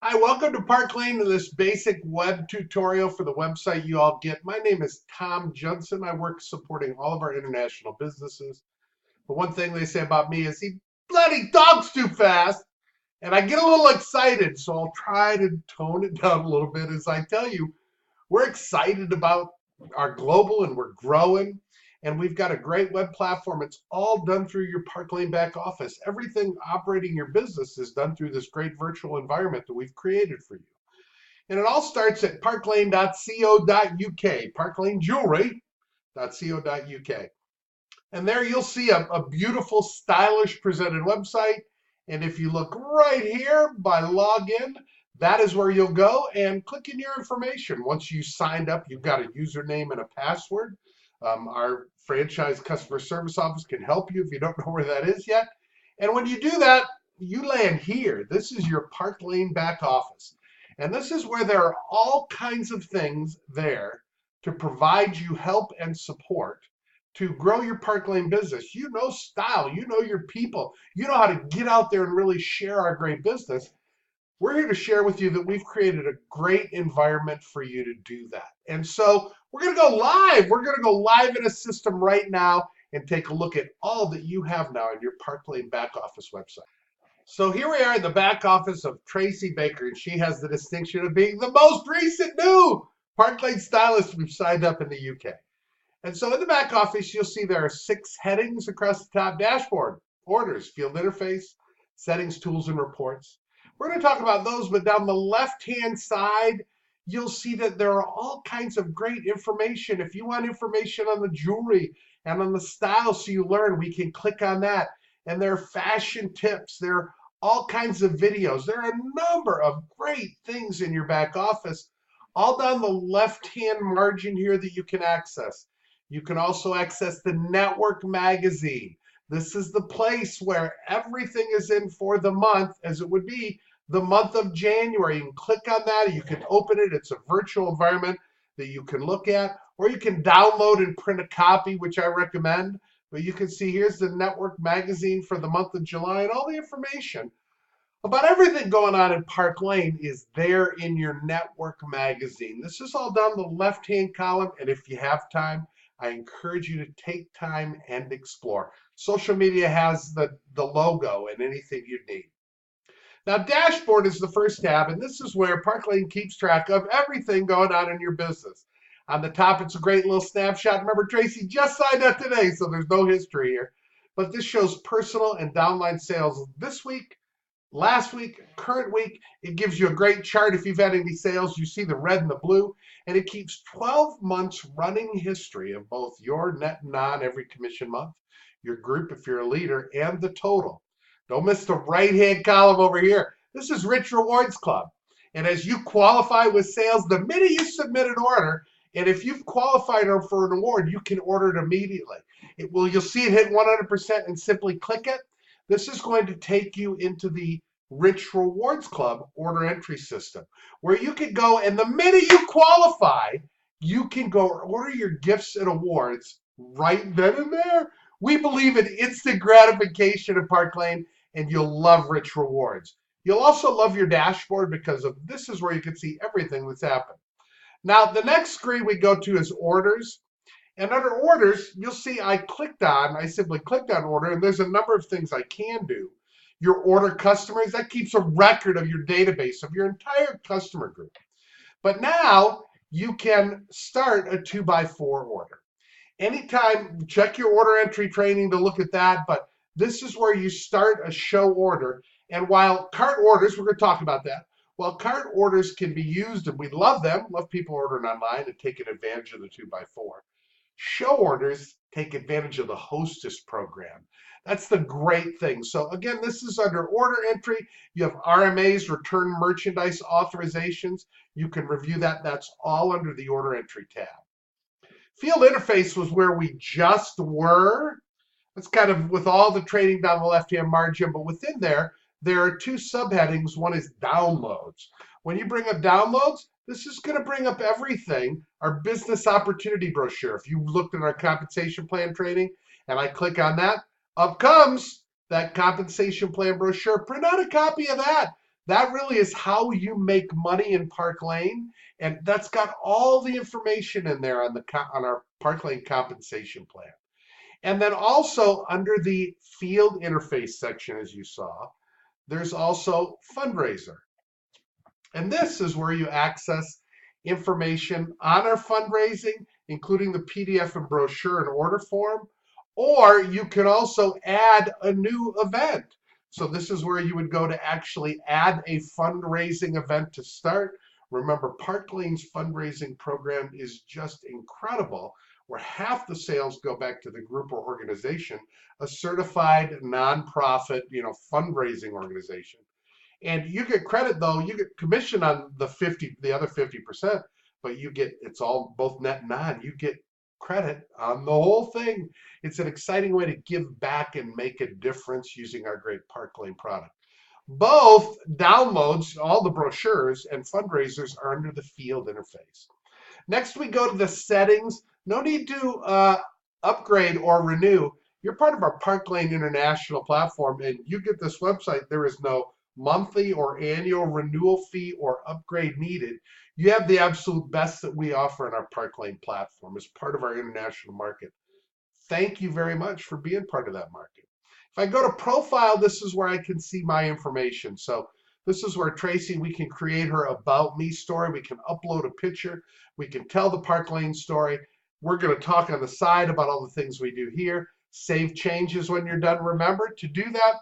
Hi, welcome to Park Lane and this basic web tutorial for the website you all get. My name is Tom Judson. I work supporting all of our international businesses. But one thing they say about me is he bloody talks too fast, and I get a little excited, so I'll try to tone it down a little bit as I tell you we're excited about our global and we're growing. And we've got a great web platform. It's all done through your Park Lane back office. Everything operating your business is done through this great virtual environment that we've created for you. And it all starts at parklane.co.uk, parklanejewelry.co.uk. And there you'll see a beautiful, stylish presented website. And if you look right here by login, that is where you'll go and click in your information. Once you signed up, you've got a username and a password. Our franchise customer service office can help you if you don't know where that is yet. And when you do that, you land here. This is your Park Lane back office. And this is where there are all kinds of things there to provide you help and support to grow your Park Lane business. You know style, you know your people, you know how to get out there and really share our great business. We're here to share with you that we've created a great environment for you to do that. And so we're going to go live. We're going to go live in a system right now and take a look at all that you have now in your Park Lane back office website. So here we are in the back office of Tracy Baker, and she has the distinction of being the most recent new Park Lane stylist we've signed up in the UK. And so in the back office, you'll see there are 6 headings across the top: dashboard, orders, field interface, settings, tools, and reports. We're going to talk about those, but down the left-hand side, you'll see that there are all kinds of great information. If you want information on the jewelry and on the style so you learn, we can click on that. And there are fashion tips. There are all kinds of videos. There are a number of great things in your back office, all down the left-hand margin here that you can access. You can also access the network magazine. This is the place where everything is in for the month, as it would be the month of January. You can click on that, you can open it. It's a virtual environment that you can look at, or you can download and print a copy, which I recommend. But you can see here's the network magazine for the month of July, and all the information about everything going on in Park Lane is there in your network magazine. This is all down the left-hand column, and if you have time, I encourage you to take time and explore. Social media has the logo and anything you need. Now, dashboard is the first tab, and this is where Park Lane keeps track of everything going on in your business. On the top, it's a great little snapshot. Remember, Tracy just signed up today, so there's no history here. But this shows personal and downline sales this week, last week, current week. It gives you a great chart if you've had any sales. You see the red and the blue, and it keeps 12 months running history of both your net and non every commission month, your group if you're a leader, and the total. Don't miss the right-hand column over here. This is Rich Rewards Club. And as you qualify with sales, the minute you submit an order, and if you've qualified for an award, you can order it immediately. You'll see it hit 100% and simply click it. This is going to take you into the Rich Rewards Club order entry system, where you can go, and the minute you qualify, you can go order your gifts and awards right then and there. We believe in instant gratification at Park Lane, and you'll love Rich Rewards. You'll also love your dashboard because this is where you can see everything that's happened. Now, the next screen we go to is orders. And under orders, you'll see I simply clicked on order, and there's a number of things I can do. Your order customers, that keeps a record of your database of your entire customer group. But now you can start a 2x4 order. Anytime, check your order entry training to look at that, but this is where you start a show order. And while cart orders, we're going to talk about that, while cart orders can be used, and we love them, love people ordering online and taking advantage of the 2x4, show orders take advantage of the Hostess program. That's the great thing. So again, this is under order entry. You have RMAs, return merchandise authorizations. You can review that. That's all under the order entry tab. Field interface was where we just were. That's kind of with all the training down the left-hand margin, but within there are 2 subheadings. One is downloads. When you bring up downloads, this is going to bring up everything. Our business opportunity brochure. If you looked at our compensation plan training and I click on that, up comes that compensation plan brochure. Print out a copy of that. That really is how you make money in Park Lane, and that's got all the information in there on on our Park Lane compensation plan. And then also under the field interface section, as you saw, there's also fundraiser. And this is where you access information on our fundraising, including the PDF and brochure and order form, or you can also add a new event. So this is where you would go to actually add a fundraising event to start. Remember, Park Lane's fundraising program is just incredible, where half the sales go back to the group or organization, a certified nonprofit, fundraising organization. And you get credit though, you get commission on the other 50%, but it's all both net and non. You get credit on the whole thing. It's an exciting way to give back and make a difference using our great Park Lane product. Both downloads, all the brochures and fundraisers are under the field interface. Next, we go to the settings. No need to upgrade or renew. You're part of our Park Lane International platform, and you get this website. There is no monthly or annual renewal fee or upgrade needed. You have the absolute best that we offer in our Park Lane platform as part of our international market. Thank you very much for being part of that market. If I go to profile, this is where I can see my information. So this is where Tracy, we can create her about me story. We can upload a picture. We can tell the Park Lane story. We're going to talk on the side about all the things we do here. Save changes when you're done. Remember to do that.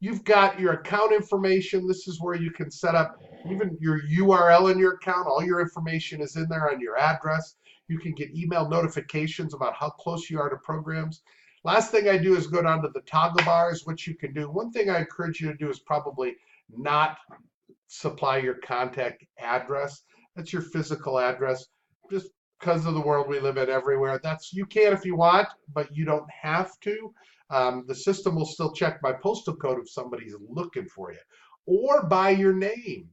You've got your account information. This is where you can set up even your URL in your account. All your information is in there on your address. You can get email notifications about how close you are to programs. Last thing I do is go down to the toggle bars, which you can do. One thing I encourage you to do is probably not supply your contact address. That's your physical address. Just because of the world we live in everywhere. You can if you want, but you don't have to. The system will still check by postal code if somebody's looking for you, or by your name.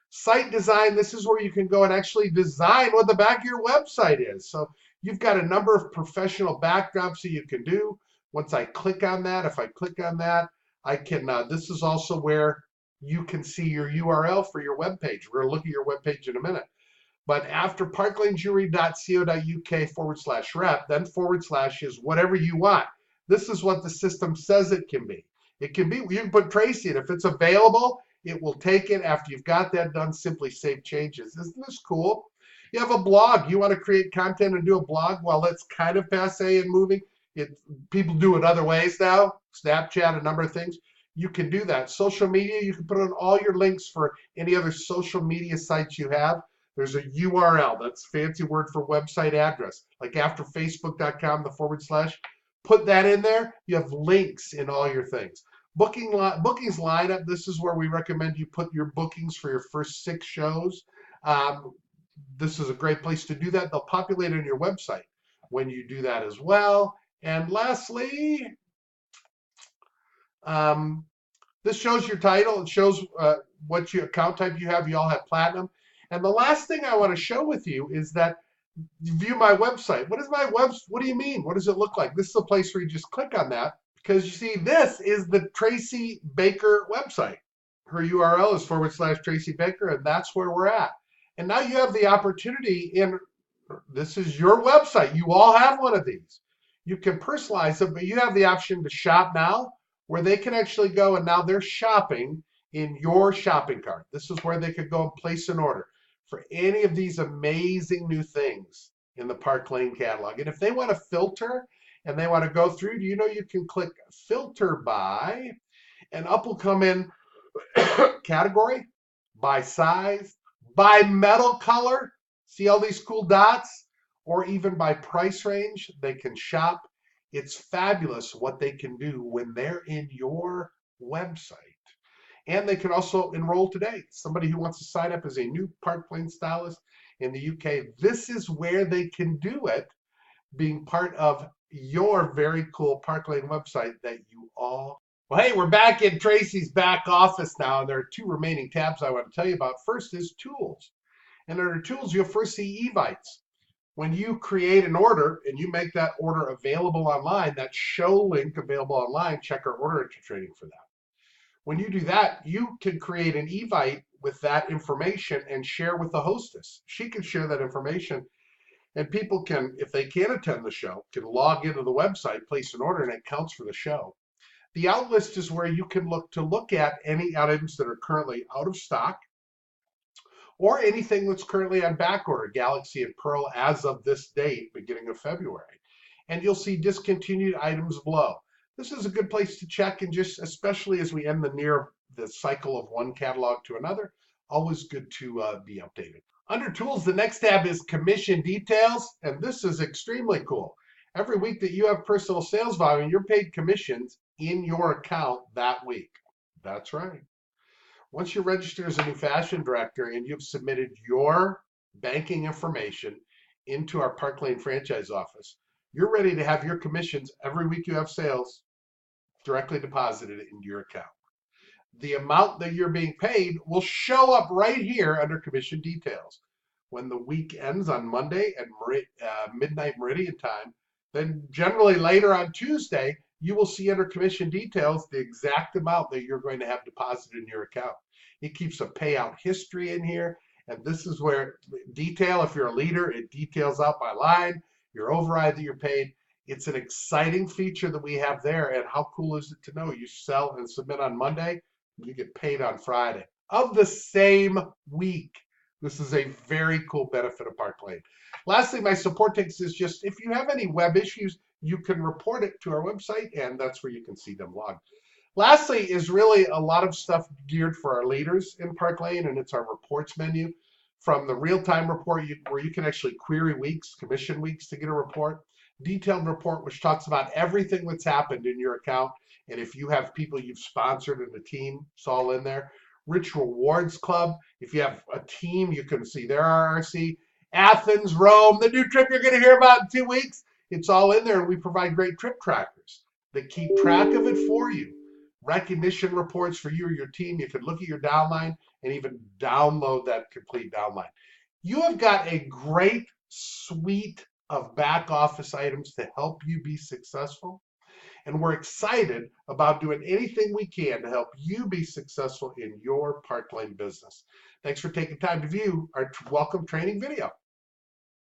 Site design, this is where you can go and actually design what the back of your website is. So you've got a number of professional backdrops that you can do. Once I click on that, if I click on that, I can, this is also where you can see your URL for your web page. We're going to look at your web page in a minute. But after parklanejewelry.co.uk/rep, then / is whatever you want. This is what the system says it can be. It can be, you can put Tracy, and if it's available, it will take it. After you've got that done, simply save changes. Isn't this cool? You have a blog. You want to create content and do a blog? Well, that's kind of passe and moving. People do it other ways now. Snapchat, a number of things. You can do that. Social media, you can put on all your links for any other social media sites you have. There's a URL. That's a fancy word for website address. Like after facebook.com, the / put that in there. You have links in all your things. Bookings lineup. This is where we recommend you put your bookings for your first 6 shows. This is a great place to do that. They'll populate on your website when you do that as well. And lastly, this shows your title. It shows what account type you have. You all have platinum. And the last thing I want to show with you is that view my website. What do you mean? What does it look like? This is a place where you just click on that, because you see this is the Tracy Baker website. Her URL is / Tracy Baker, and that's where we're at. And now you have the opportunity this is your website. You all have one of these. You can personalize it, but you have the option to shop now, where they can actually go and now they're shopping in your shopping cart. This is where they could go and place an order for any of these amazing new things in the Park Lane catalog. And if they want to filter and they want to go through, you can click filter by, and up will come in category, by size, by metal color. See all these cool dots? Or even by price range. They can shop. It's fabulous what they can do when they're in your website. And they can also enroll today. Somebody who wants to sign up as a new Park Lane stylist in the UK, this is where they can do it, being part of your very cool Park Lane website that you all. Well, hey, we're back in Tracy's back office now, and there are 2 remaining tabs I want to tell you about. First is Tools. And under Tools, you'll first see eVites. When you create an order and you make that order available online, that show link available online, check our order entry training for that. When you do that, you can create an evite with that information and share with the hostess. She can share that information, and people can, if they can't attend the show, can log into the website, place an order, and it counts for the show. The out list is where you can look at any items that are currently out of stock or anything that's currently on back order, Galaxy and Pearl, as of this date, beginning of February. And you'll see discontinued items below. This is a good place to check, and just especially as we end the cycle of one catalog to another, always good to be updated. Under tools, the next tab is commission details, and this is extremely cool. Every week that you have personal sales volume, you're paid commissions in your account that week. That's right. Once you're registered as a new fashion director and you've submitted your banking information into our Park Lane franchise office, you're ready to have your commissions every week you have sales directly deposited into your account. The amount that you're being paid will show up right here under commission details. When the week ends on Monday at midnight Meridian time, then generally later on Tuesday, you will see under commission details the exact amount that you're going to have deposited in your account. It keeps a payout history in here, and this is where detail, if you're a leader, it details out by line, your override that you're paid. It's an exciting feature that we have there, and how cool is it to know you sell and submit on Monday, and you get paid on Friday of the same week. This is a very cool benefit of Park Lane. Lastly, my support text is just, if you have any web issues, you can report it to our website, and that's where you can see them logged. Lastly is really a lot of stuff geared for our leaders in Park Lane, and it's our reports menu. From the real-time report where you can actually query weeks, commission weeks to get a report. Detailed report which talks about everything that's happened in your account, and if you have people you've sponsored in the team, it's all in there. Rich Rewards Club, if you have a team, you can see their RRC. Athens, Rome, the new trip you're going to hear about in 2 weeks, it's all in there, and we provide great trip trackers that keep track of it for you. Recognition reports for you or your team. You can look at your downline and even download that complete downline. You have got a great suite of back office items to help you be successful, and we're excited about doing anything we can to help you be successful in your Park Lane business. Thanks for taking time to view our welcome training video.